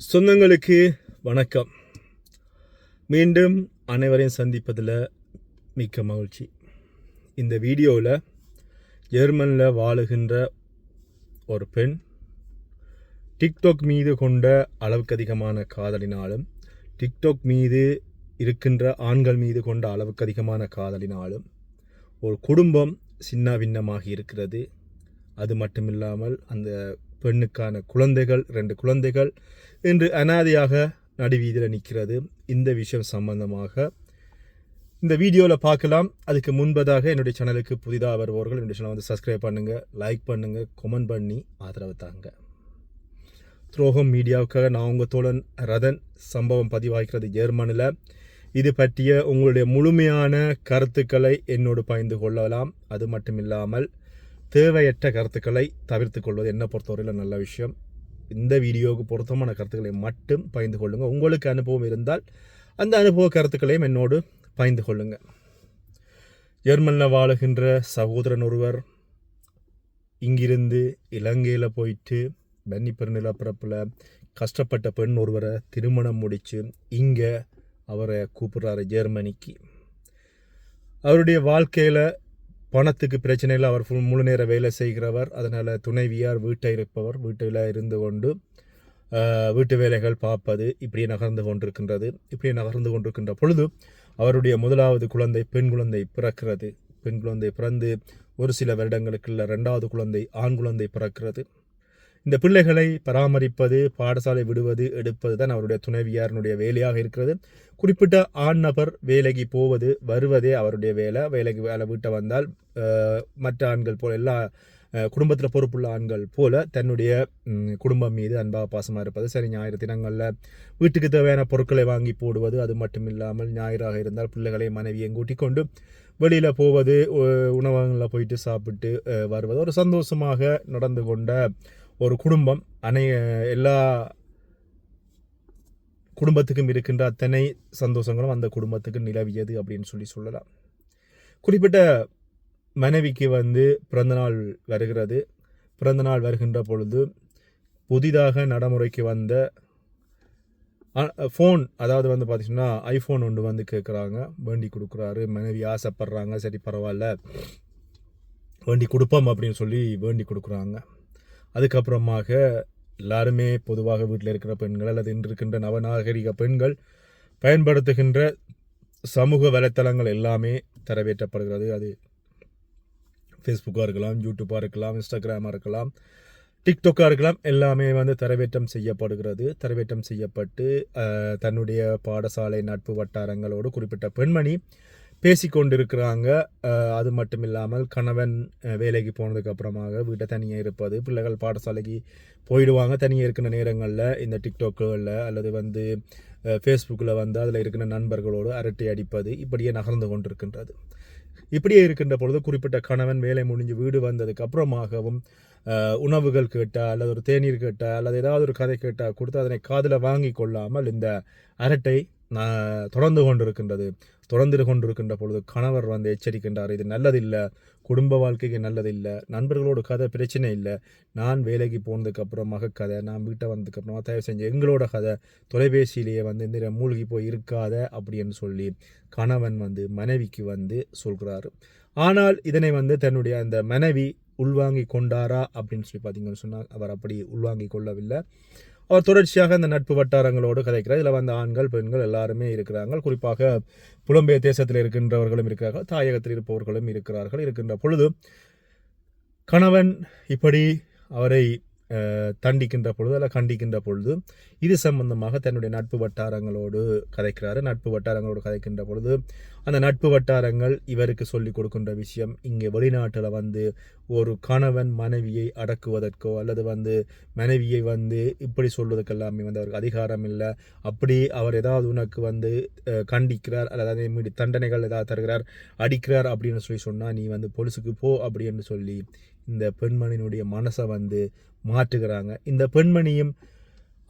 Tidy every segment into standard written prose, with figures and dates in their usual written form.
சொந்தங்களுக்கு வணக்கம். மீண்டும் அனைவரையும் சந்திப்பதில் மிக்க மகிழ்ச்சி. இந்த வீடியோவில் ஜெர்மனில் வாழுகின்ற ஒரு பெண் டிக்டாக் மீது கொண்ட அளவுக்கு அதிகமான காதலினாலும், டிக்டாக் மீது இருக்கின்ற ஆண்கள் மீது கொண்ட அளவுக்கு அதிகமான காதலினாலும் ஒரு குடும்பம் சின்ன பின்னமாகி இருக்கிறது. அது மட்டுமில்லாமல் அந்த பெண்ணுக்கான குழந்தைகள் 2 குழந்தைகள் இன்று அனாதையாக நடுவீதியில் நிற்கிறது. இந்த விஷயம் சம்பந்தமாக இந்த வீடியோவில் பார்க்கலாம். அதுக்கு முன்பதாக என்னுடைய சேனலுக்கு புதிதாக வருபவர்கள் என்னுடைய சேனலை வந்து சப்ஸ்கிரைப் பண்ணுங்கள், லைக் பண்ணுங்கள், கமெண்ட் பண்ணி ஆதரவு தாங்க. துரோகம் மீடியாவுக்காக நான் உங்கள் தோழன் ரதன். சம்பவம் பதிவாகிறது ஜெர்மனியில். இது பற்றிய உங்களுடைய முழுமையான கருத்துக்களை என்னோடு பகிர்ந்து கொள்ளலாம். அது மட்டும் இல்லாமல் தேவையற்ற கருத்துக்களை தவிர்த்து கொள்வது என்னை பொறுத்தவரையில் நல்ல விஷயம். இந்த வீடியோவுக்கு பொருத்தமான கருத்துக்களை மட்டும் பகிர்ந்து கொள்ளுங்கள். உங்களுக்கு அனுபவம் இருந்தால் அந்த அனுபவ கருத்துக்களையும் என்னோடு பகிர்ந்து கொள்ளுங்கள். ஜெர்மனில் வாழுகின்ற சகோதரன் ஒருவர் இங்கிருந்து இலங்கையில் போயிட்டு பென்னி பெருநிலப்பரப்பில் கஷ்டப்பட்ட பெண் ஒருவரை திருமணம் முடித்து இங்கே அவரை கூப்பிட்றாரு ஜெர்மனிக்கு. அவருடைய வாழ்க்கையில் பணத்துக்கு பிரச்சனையில் அவர் முழு நேர வேலை செய்கிறவர். அதனால் துணைவியார் வீட்டை இருப்பவர். வீட்டில் இருந்து கொண்டு வீட்டு வேலைகள் பார்ப்பது இப்படியே நகர்ந்து கொண்டிருக்கின்ற பொழுது அவருடைய முதலாவது குழந்தை பெண் குழந்தை பிறக்கிறது. பெண் குழந்தை பிறந்து ஒரு சில வருடங்களுக்குள்ள 2வது குழந்தை ஆண் குழந்தை பிறக்கிறது. இந்த பிள்ளைகளை பராமரிப்பது, பாடசாலை விடுவது, எடுப்பது தான் அவருடைய துணைவியாரனுடைய வேலையாக இருக்கிறது. குறிப்பிட்ட ஆண் நபர் வேலைக்கு போவது வருவதே அவருடைய வேலை. வேலை வீட்டை வந்தால் மற்ற ஆண்கள் போல எல்லா குடும்பத்தில் பொறுப்புள்ள ஆண்கள் போல தன்னுடைய குடும்பம் மீது அன்பாக பாசமாக இருப்பது. சரி, ஞாயிறு தினங்களில் வீட்டுக்கு தேவையான பொருட்களை வாங்கி போடுவது. அது மட்டும் இல்லாமல் ஞாயிறாக இருந்தால் பிள்ளைகளை மனைவியை கூட்டிக் கொண்டு வெளியில் போவது, உணவகங்களில் போயிட்டு சாப்பிட்டு வருவது. ஒரு சந்தோஷமாக நடந்து கொண்ட ஒரு குடும்பம். எல்லா குடும்பத்துக்கும் இருக்கின்ற அத்தனை சந்தோஷங்களும் அந்த குடும்பத்துக்கு நிலவியது அப்படின்னு சொல்லலாம். குறிப்பிட்ட மனைவிக்கு பிறந்தநாள் வருகிறது. பிறந்தநாள் வருகின்ற பொழுது புதிதாக நடைமுறைக்கு வந்த ஃபோன், அதாவது பார்த்திங்கன்னா ஐஃபோன் ஒன்று கேட்குறாங்க, வேண்டி கொடுக்குறாரு. மனைவி ஆசைப்படுறாங்க. சரி பரவாயில்ல, வேண்டி கொடுப்போம் அப்படின்னு சொல்லி வேண்டி கொடுக்குறாங்க. அதுக்கப்புறமாக எல்லாருமே பொதுவாக வீட்டில் இருக்கிற பெண்கள் அல்லது இன்று இருக்கின்ற நவநாகரிக பெண்கள் பயன்படுத்துகின்ற சமூக வலைத்தளங்கள் எல்லாமே தரவேற்றப்படுகிறது. அது ஃபேஸ்புக்காக இருக்கலாம், யூடியூப்பாக இருக்கலாம், இன்ஸ்டாகிராமாக இருக்கலாம், டிக்டாக்காக இருக்கலாம். எல்லாமே தரவேற்றம் செய்யப்படுகிறது. தரவேற்றம் செய்யப்பட்டு தன்னுடைய பாடசாலை நட்பு வட்டாரங்களோடு குறிப்பிட்ட பெண்மணி பேசிக்கொண்டிருக்கிறாங்க. அது மட்டும் இல்லாமல் கணவன் வேலைக்கு போனதுக்கு அப்புறமாக வீட்டை தனியாக இருப்பது, பிள்ளைகள் பாடசாலைக்கு போயிடுவாங்க. தனியாக இருக்கிற நேரங்களில் இந்த டிக்டாக்குகளில் அல்லது ஃபேஸ்புக்கில் அதில் இருக்கிற நண்பர்களோடு அரட்டை அடிப்பது இப்படியே நகர்ந்து கொண்டிருக்கின்றது. இப்படியே இருக்கின்ற பொழுது குறிப்பிட்ட கணவன் வேலை முடிஞ்சு வீடு வந்ததுக்கு அப்புறமாகவும் உணவுகள் கேட்டால் அல்லது ஒரு தேநீர் கேட்டால் அல்லது ஏதாவது ஒரு கதை கேட்டால் கொடுத்து அதனை காதில் வாங்கி கொள்ளாமல் இந்த அரட்டை தொடர்ந்து கொண்டிருக்கின்ற பொழுது கணவர் எச்சரிக்கின்றார். இது நல்லதில்லை, குடும்ப வாழ்க்கைக்கு நல்லதில்லை, நண்பர்களோட கதை பிரச்சனை இல்லை, நான் வேலைக்கு போனதுக்கு அப்புறமாக கதை, நான் வீட்டை வந்ததுக்கு அப்புறமா தயவு செஞ்சு எங்களோட கதை, தொலைபேசியிலேயே இந்த மூழ்கி போய் இருக்காத அப்படின்னு சொல்லி கணவன் மனைவிக்கு சொல்கிறாரு. ஆனால் இதனை தன்னுடைய அந்த மனைவி உள்வாங்கி கொண்டாரா அப்படின்னு சொல்லி பார்த்தீங்கன்னு சொன்னால் அவர் அப்படி உள்வாங்கி கொள்ளவில்லை. அவர் தொடர்ச்சியாக அந்த நட்பு வட்டாரங்களோடு கதைக்கிறார். இதில் ஆண்கள் பெண்கள் எல்லாருமே இருக்கிறாங்க. குறிப்பாக புலம்பெயர் தேசத்தில் இருக்கின்றவர்களும் இருக்கிறார்கள், தாயகத்தில் இருப்பவர்களும் இருக்கிறார்கள். இருக்கின்ற பொழுது கணவன் இப்படி அவரை தண்டிக்கின்ற பொழுது அல்ல கண்டிக்கின்ற பொழுது இது சம்பந்தமாக தன்னுடைய நட்பு வட்டாரங்களோடு கதைக்கிறாரு. நட்பு வட்டாரங்களோடு கதைக்கின்ற பொழுது அந்த நட்பு வட்டாரங்கள் இவருக்கு சொல்லிக் கொடுக்கின்ற விஷயம், இங்கே வெளிநாட்டில் ஒரு கணவன் மனைவியை அடக்குவதற்கோ அல்லது மனைவியை இப்படி சொல்வதற்கு எல்லாமே அவருக்கு அதிகாரம் இல்லை. அப்படி அவர் ஏதாவது உனக்கு கண்டிக்கிறார் அல்லது அதே மீறி தண்டனைகள் ஏதாவது தருகிறார், அடிக்கிறார் அப்படின்னு சொல்லி சொன்னால் நீ போலீஸுக்கு போ அப்படின்னு சொல்லி இந்த பெண்மணியினுடைய மனசை மாற்றுகிறாங்க. இந்த பெண்மணியும்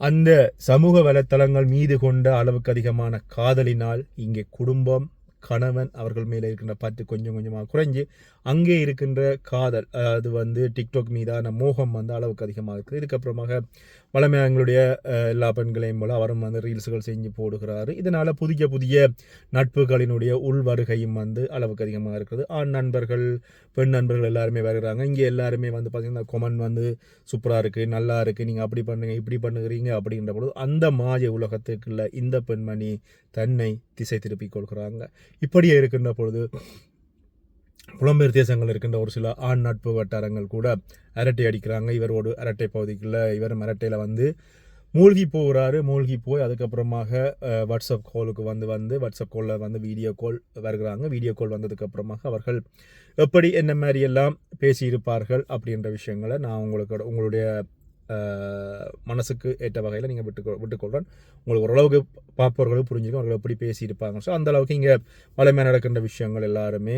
அந்த சமூக வலைத்தளங்கள் மீது கொண்ட அளவுக்கு அதிகமான காதலினால் இங்கே குடும்பம் கணவன் அவர்கள் மேலே இருக்கின்ற பற்று கொஞ்சம் கொஞ்சமாக குறைஞ்சி அங்கே இருக்கின்ற காதல் அது வந்து டிக்டாக் மீதான மோகம் வந்து அளவுக்கு அதிகமாக இருக்குது. இதுக்கப்புறமாக வளமையாக எங்களுடைய எல்லா பெண்களையும் போல அவரும் வந்து ரீல்ஸுகள் செஞ்சு போடுகிறாரு. இதனால் புதிய புதிய நட்புகளினுடைய உள்வருகையும் வந்து அளவுக்கு அதிகமாக இருக்குது. ஆண் நண்பர்கள் பெண் நண்பர்கள் எல்லாருமே வருகிறாங்க. இங்கே எல்லாருமே வந்து பார்த்திங்கன்னா கொமெண்ட் வந்து சூப்பராக இருக்குது, நல்லா இருக்குது, நீங்கள் அப்படி பண்ணுங்க இப்படி பண்ணுகிறீங்க அப்படின்ற பொழுது அந்த மாய உலகத்துக்குள்ள இந்த பெண்மணி தன்னை திசை திருப்பிக் கொள்கிறாங்க. இப்படியே இருக்கின்ற பொழுது புலம்பெயர் தேசங்கள் இருக்கின்ற ஒரு சில ஆண் நட்பு வட்டாரங்கள் கூட அரட்டை அடிக்கிறாங்க. இவரோடு அரட்டை பகுதிக்குள்ள இவரும் அரட்டையில் வந்து மூழ்கி போகிறாரு. மூழ்கி போய் அதுக்கப்புறமாக வாட்ஸ்அப் காலுக்கு வந்து வாட்ஸ்அப் காலில் வந்து வீடியோ கால் வருகிறாங்க. வீடியோ கால் வந்ததுக்கப்புறமாக அவர்கள் எப்படி என்ன மாதிரி எல்லாம் பேசியிருப்பார்கள் அப்படின்ற விஷயங்களை நான் உங்களுடைய மனசுக்கு ஏற்ற வகையில் நீங்கள் விட்டுக்கொள்கிறேன். உங்களுக்கு ஓரளவுக்கு பார்ப்பவர்களுக்கு புரிஞ்சுக்கும் அவர்கள் எப்படி பேசியிருப்பாங்க. ஸோ அந்த அளவுக்கு இங்கே வளமையாக நடக்கின்ற விஷயங்கள் எல்லாருமே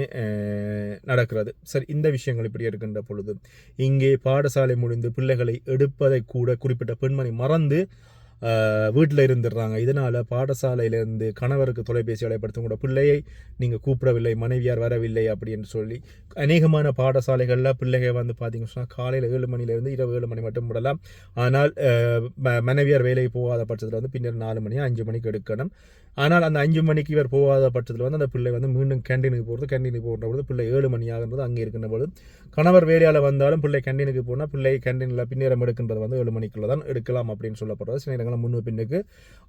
நடக்கிறது. சரி, இந்த விஷயங்கள் இப்படி இருக்கின்ற பொழுது இங்கே பாடசாலை முடிந்து பிள்ளைகளை எடுப்பதை கூட குறிப்பிட்ட பெண்மணி மறந்து வீட்டில் இருந்துடுறாங்க. இதனால் பாடசாலையிலேருந்து கணவருக்கு தொலைபேசி அழைப்படுத்தும் கூட பிள்ளையை நீங்கள் கூப்பிடவில்லை, மனைவியார் வரவில்லை அப்படின்னு சொல்லி அநேகமான பாடசாலைகளில் பிள்ளைகள் வந்து பார்த்தீங்கன்னு சொன்னால் காலையில் 7 மணிலேருந்து இரவு 7 மணி மட்டும் விடலாம். ஆனால் மனைவியார் வேலைக்கு போகாத பட்சத்தில் வந்து பின்னர் 4 மணி 5 மணிக்கு எடுக்கணும். ஆனால் அந்த 5 மணிக்கு இவர் போகாத பட்சத்தில் வந்து அந்த பிள்ளை வந்து மீண்டும் கேண்டீனுக்கு போகிற பொழுது பிள்ளை 7 மணி ஆகுன்றது அங்கே இருக்கின்ற பொழுது கணவர் வேலையால் வந்தாலும் பிள்ளை கேண்டீனுக்கு போனால் பிள்ளை கேண்டீனில் பின்னேறம் எடுக்கின்றது வந்து 7 மணிக்குள்ள தான் எடுக்கலாம் அப்படின்னு சொல்லப்படுறது. சில நேரங்களில் முன்னு பின்னுக்கு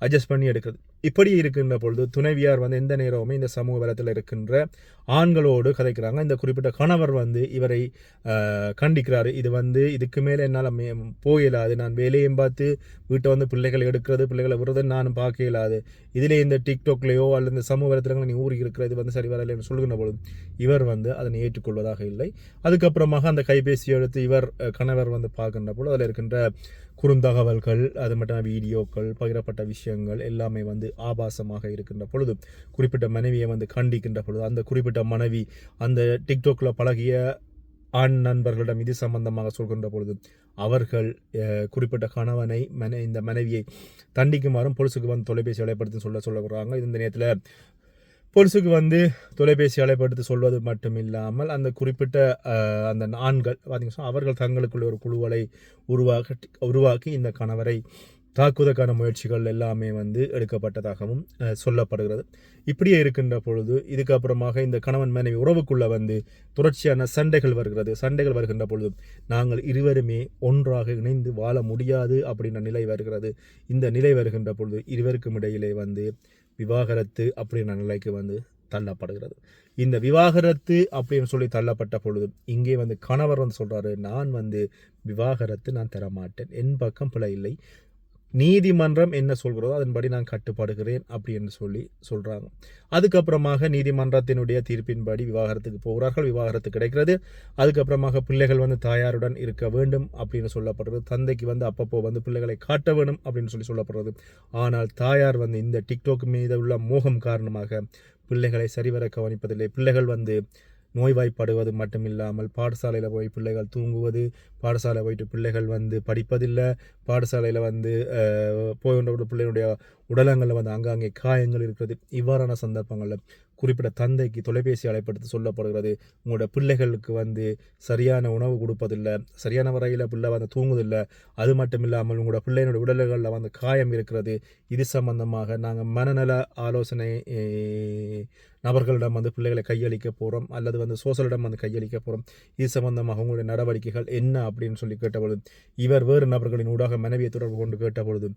அட்ஜஸ்ட் பண்ணி எடுக்கிறது. இப்படி இருக்கின்ற பொழுது துணைவியார் வந்து எந்த நேரமுமே இந்த சமூக வலத்தில் இருக்கின்ற ஆண்களோடு கதைக்கிறாங்க. இந்த குறிப்பிட்ட கணவர் வந்து இவரை கண்டிக்கிறாரு. இது வந்து இதுக்கு மேலே என்னால் போயிடாது, நான் வேலையும் பார்த்து வீட்டை வந்து பிள்ளைகளை எடுக்கிறது பிள்ளைகளை விடுறது நானும் பார்க்க இயலாது, இதிலே இந்த டிக்டாக்லேயோ அல்லது இந்த சமூக வலைத்தளங்கள் நீ ஊறி இருக்கிறது வந்து சரி வரலைன்னு சொல்லுகின்ற பொழுது இவர் வந்து அதனை ஏற்றுக்கொள்வதாக இல்லை. அதுக்கப்புறமாக அந்த கைபேசியை எடுத்து இவர் கணவர் வந்து பார்க்கின்ற பொழுது அதில் இருக்கின்ற குறுந்தகவல்கள் அது மட்டும் வீடியோக்கள் பகிரப்பட்ட விஷயங்கள் எல்லாமே வந்து ஆபாசமாக இருக்கின்ற பொழுது குறிப்பிட்ட மனைவியை வந்து கண்டிக்கின்ற பொழுது அந்த குறிப்பிட்ட மனைவி அந்த டிக்டாக்ல பழகிய ஆண் நண்பர்களிடம் இது சம்பந்தமாக சொல்கின்ற பொழுது அவர்கள் குறிப்பிட்ட கணவனை இந்த மனைவியை தண்டிக்குமாறும் போலீஸுக்கு வந்து தொலைபேசி அழைப்படுத்தி சொல்லுறாங்க. இந்த நேரத்தில் போலீஸுக்கு வந்து தொலைபேசி அழைப்படுத்தி சொல்வது மட்டும் இல்லாமல் அந்த குறிப்பிட்ட அந்த ஆண்கள் பார்த்தீங்கன்னா அவர்கள் தங்களுக்குள்ள ஒரு குழுவலை உருவாக்கி இந்த கணவரை தாக்குவதற்கான முயற்சிகள் எல்லாமே வந்து எடுக்கப்பட்டதாகவும் சொல்லப்படுகிறது. இப்படியே இருக்கின்ற பொழுது இதுக்கப்புறமாக இந்த கணவன் மனைவி உறவுக்குள்ள வந்து தொடர்ச்சியான சண்டைகள் வருகின்ற பொழுது நாங்கள் இருவருமே ஒன்றாக இணைந்து வாழ முடியாது அப்படின்ற நிலை வருகிறது. இந்த நிலை வருகின்ற பொழுது இருவருக்கும் இடையிலே வந்து விவாகரத்து அப்படின்ற நிலைக்கு வந்து தள்ளப்படுகிறது. இந்த விவாகரத்து அப்படின்னு சொல்லி தள்ளப்பட்ட பொழுது இங்கே வந்து கணவர் வந்து சொல்றாரு, நான் வந்து விவாகரத்து நான் தரமாட்டேன், என் பக்கம் பிழை இல்லை, நீதிமன்றம் என்ன சொல்கிறதோ அதன்படி நான் கட்டுப்படுகிறேன் அப்படின்னு சொல்லி சொல்கிறாங்க. அதுக்கப்புறமாக நீதிமன்றத்தினுடைய தீர்ப்பின்படி விவாகரத்துக்கு போகிறார்கள். விவாகரத்து கிடைக்கிறது. அதுக்கப்புறமாக பிள்ளைகள் வந்து தாயாருடன் இருக்க வேண்டும் அப்படின்னு சொல்லப்படுறது. தந்தைக்கு வந்து அப்பப்போ வந்து பிள்ளைகளை காட்ட வேணும் அப்படின்னு சொல்லப்படுறது. ஆனால் தாயார் வந்து இந்த டிக்டாக் மீது உள்ள மோகம் காரணமாக பிள்ளைகளை சரிவர கவனிப்பதில்லை. பிள்ளைகள் வந்து நோய்வாய்ப்படுவது மட்டும் இல்லாமல் பாடசாலையில் போய் பிள்ளைகள் தூங்குவது, பாடசாலை போயிட்டு பிள்ளைகள் வந்து படிப்பதில்லை, பாடசாலையில் வந்து போகின்ற பிள்ளைகளுடைய உடலங்களில் வந்து அங்கங்கே காயங்கள் இருக்கிறது. இவ்வாறான சந்தர்ப்பங்களில் குறிப்பிட்ட தந்தைக்கு தொலைபேசி அழைப்படுத்தி சொல்லப்படுகிறது, உங்களோட பிள்ளைகளுக்கு வந்து சரியான உணவு கொடுப்பதில்லை, சரியான வரையில் பிள்ளை வந்து தூங்குதில்லை, அது மட்டும் இல்லாமல் உங்களோட பிள்ளைகளுடைய உடல்களில் வந்து காயம் இருக்கிறது. இது சம்பந்தமாக நாங்கள் மனநல ஆலோசனை நபர்களிடம் வந்து பிள்ளைகளை கையளிக்க போகிறோம் அல்லது வந்து சோசலிடம் வந்து கையளிக்க போகிறோம், இது சம்பந்தமாக உங்களுடைய நடவடிக்கைகள் என்ன அப்படின்னு சொல்லி கேட்டபொழுது இவர் வேறு நபர்களின் ஊடாக மனைவியை தொடர்பு கொண்டு கேட்டபொழுது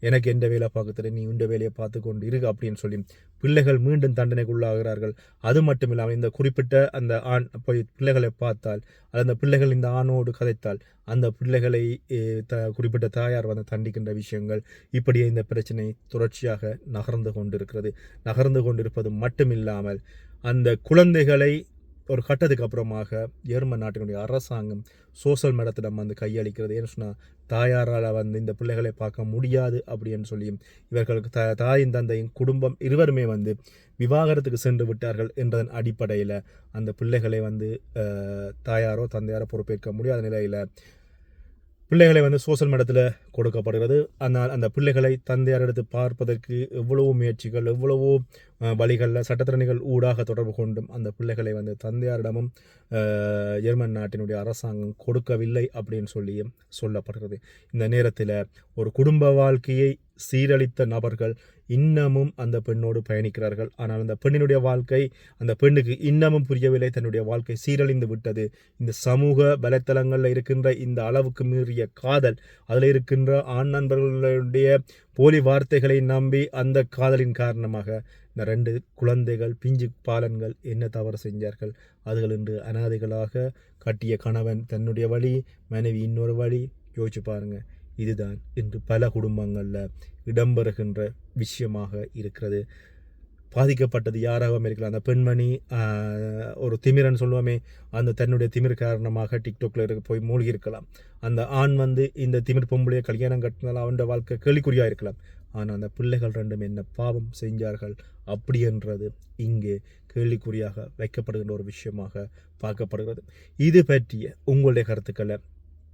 எனக்கு எந்த வேலை பார்க்க தெரியும், நீ இந்த வேலையை பார்த்து கொண்டு இருக்கு அப்படின்னு சொல்லி பிள்ளைகள் மீண்டும் தண்டனைக்குள்ளாகிறார்கள். அது மட்டும் இல்லாமல் இந்த குறிப்பிட்ட அந்த ஆண் போய் பிள்ளைகளை பார்த்தால் அந்த பிள்ளைகள் இந்த ஆணோடு கதைத்தால் அந்த பிள்ளைகளை குறிப்பிட்ட தாயார் வந்து தண்டிக்கின்ற விஷயங்கள் இப்படியே இந்த பிரச்சனை தொடர்ச்சியாக நகர்ந்து கொண்டிருப்பது மட்டுமில்லாமல் அந்த குழந்தைகளை ஒரு கட்டத்துக்கு அப்புறமாக ஜெர்மன் நாட்டினுடைய அரசாங்கம் சோசல் மேடத்திடம் வந்து கையளிக்கிறது. ஏன்னு சொன்னால் தாயாரால் வந்து இந்த பிள்ளைகளை பார்க்க முடியாது அப்படின்னு சொல்லியும் இவர்களுக்கு தாயும் தந்தையும் குடும்பம் இருவருமே வந்து விவாகரத்துக்கு சென்று விட்டார்கள் என்பதன் அடிப்படையில் அந்த பிள்ளைகளை வந்து தாயாரோ தந்தையாரோ பொறுப்பேற்க முடியாத நிலையில் பிள்ளைகளை வந்து சோசியல் மீடியத்தில் கொடுக்கப்படுகிறது. ஆனால் அந்த பிள்ளைகளை தந்தையார் எடுத்து பார்ப்பதற்கு எவ்வளவோ முயற்சிகள், எவ்வளவோ வழிகளில் சட்டத்திறனிகள் ஊடாக தொடர்பு கொண்டும் அந்த பிள்ளைகளை வந்து தந்தையாரிடமும் ஜெர்மன் நாட்டினுடைய அரசாங்கம் கொடுக்கவில்லை அப்படின்னு சொல்லியும் சொல்லப்படுகிறது. இந்த நேரத்தில் ஒரு குடும்ப வாழ்க்கையை சீரழித்த நபர்கள் இன்னமும் அந்த பெண்ணோடு பயணிக்கிறார்கள். ஆனால் அந்த பெண்ணினுடைய வாழ்க்கை அந்த பெண்ணுக்கு இன்னமும் புரியவில்லை. தன்னுடைய வாழ்க்கை சீரழிந்து விட்டது. இந்த சமூக வலைத்தளங்களில் இருக்கின்ற இந்த அளவுக்கு மீறிய காதல், அதில் இருக்கின்ற ஆண் நண்பர்களுடைய போலி வார்த்தைகளை நம்பி அந்த காதலின் காரணமாக இந்த 2 குழந்தைகள், பிஞ்சு பாலன்கள் என்ன தவறு செஞ்சார்கள்? அதுகள் இன்று அனாதைகளாக கட்டிய கணவன் தன்னுடைய வழி, மனைவி இன்னொரு வழி. யோசிச்சு பாருங்கள். இதுதான் இன்று பல குடும்பங்களில் இடம்பெறுகின்ற விஷயமாக இருக்கிறது. பாதிக்கப்பட்டது யாராகவும் இருக்கலாம். அந்த பெண்மணி ஒரு திமிரன் சொல்லுவோமே, அந்த தன்னுடைய திமிர் காரணமாக டிக்டாக்ல போய் மூழ்கி இருக்கலாம். அந்த ஆண் வந்து இந்த திமிர் பொம்பளையை கல்யாணம் கட்டினாலும் அவன் வாழ்க்கை கேள்விக்குறியாக இருக்கலாம். ஆனால் அந்த பிள்ளைகள் 2 என்ன பாவம் செஞ்சார்கள் அப்படி என்றது இங்கே கேள்விக்குறியாக வைக்கப்படுகின்ற ஒரு விஷயமாக பார்க்கப்படுகிறது. இது பற்றிய உங்களுடைய கருத்துக்களை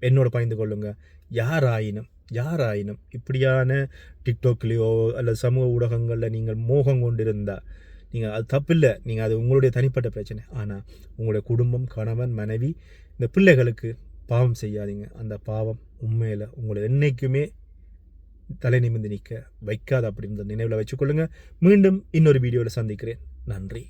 என்னோட பகிர்ந்து கொள்ளுங்க. யாராயினும் இப்படியான டிக்டாக்லேயோ அல்லது சமூக ஊடகங்களில் நீங்கள் மோகம் கொண்டிருந்தால் நீங்கள் அது தப்பில்லை. நீங்கள் அது உங்களுடைய தனிப்பட்ட பிரச்சனை. ஆனால் உங்களுடைய குடும்பம், கணவன், மனைவி, இந்த பிள்ளைகளுக்கு பாவம் செய்யாதீங்க. அந்த பாவம் உண்மையில் உங்களை என்றைக்குமே தலை நிமிர்ந்து நிற்க வைக்காது அப்படின்ற நினைவில் வச்சுக்கொள்ளுங்க. மீண்டும் இன்னொரு வீடியோவில் சந்திக்கிறேன். நன்றி.